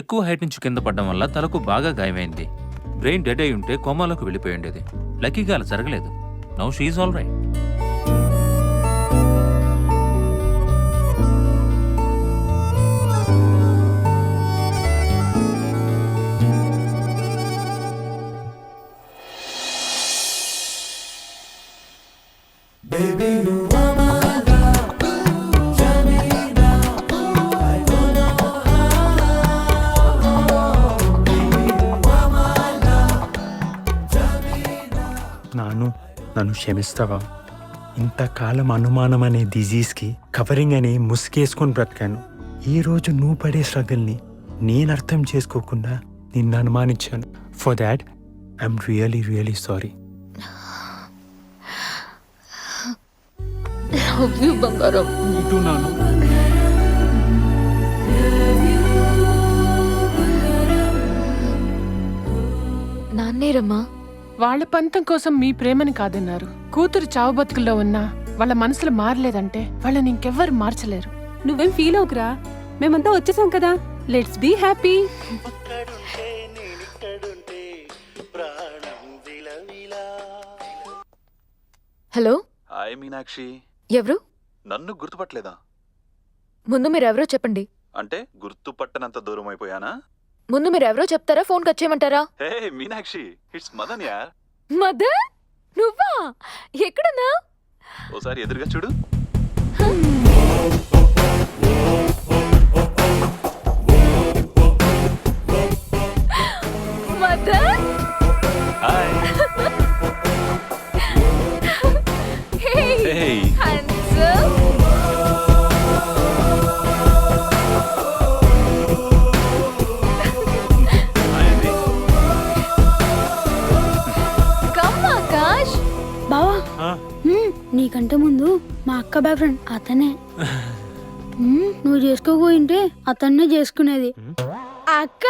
ఎక్కువ హైట్ నుంచి కింద పడడం వల్ల తలకు బాగా గాయమైంది. బ్రెయిన్ డెడ్ అయి ఉంటే కోమాలోకి వెళ్ళిపోయి ఉండేది. లక్కీగా అలా జరగలేదు. Now she all right. నన్ను క్షమిస్తావా? ఇంతకాలం అనుమానం అనే డిజీజ్కి కవరింగ్ అని ముసుగేసుకొని బ్రతికాను. ఈ రోజు నువ్వు పడే స్ట్రగుల్ని నేను అర్థం చేసుకోకుండా నిన్ను అనుమానించాను. For that I'm really really sorry. బంగారం నాన్నేరమ్మా. వాళ్ళ పంతం కోసం మీ ప్రేమని కాదన్నారు. కూతురు చావు బతుకుల్లో ఉన్నా వాళ్ళ మనసులు మారలేదంటే వాళ్ళని ఇంకెవ్వరు మార్చలేరు. నువ్వేం ఫీల్ అవుకురా, మేమంతా వచ్చేసాం కదా. Let's be happy. Hello. Hi Meenakshi. ఎవరు? నన్ను గుర్తుపట్టలేదా? ముందు మీరెవరో చెప్పండి. అంటే గుర్తుపట్టనంత దూరం అయిపోయానా? ముందు మీరెవరో చెప్తారా, ఫోన్ కట్ చేయమంటారా? హే మీనాక్షి, ఇట్స్ మదన్ యార్. మదన్? నువ్వా? ఎక్కడున్నా? ఓసారి ఎదురుగా చూడు. Madan? Hi. Hey, handsome. Hi అండి. Come, Akash. బావా, నీకంటే ముందు మా అక్క బాయ్ ఫ్రెండ్ అతనే. నువ్వు చేసుకోపోయింటే అతన్నే చేసుకునేది. అక్క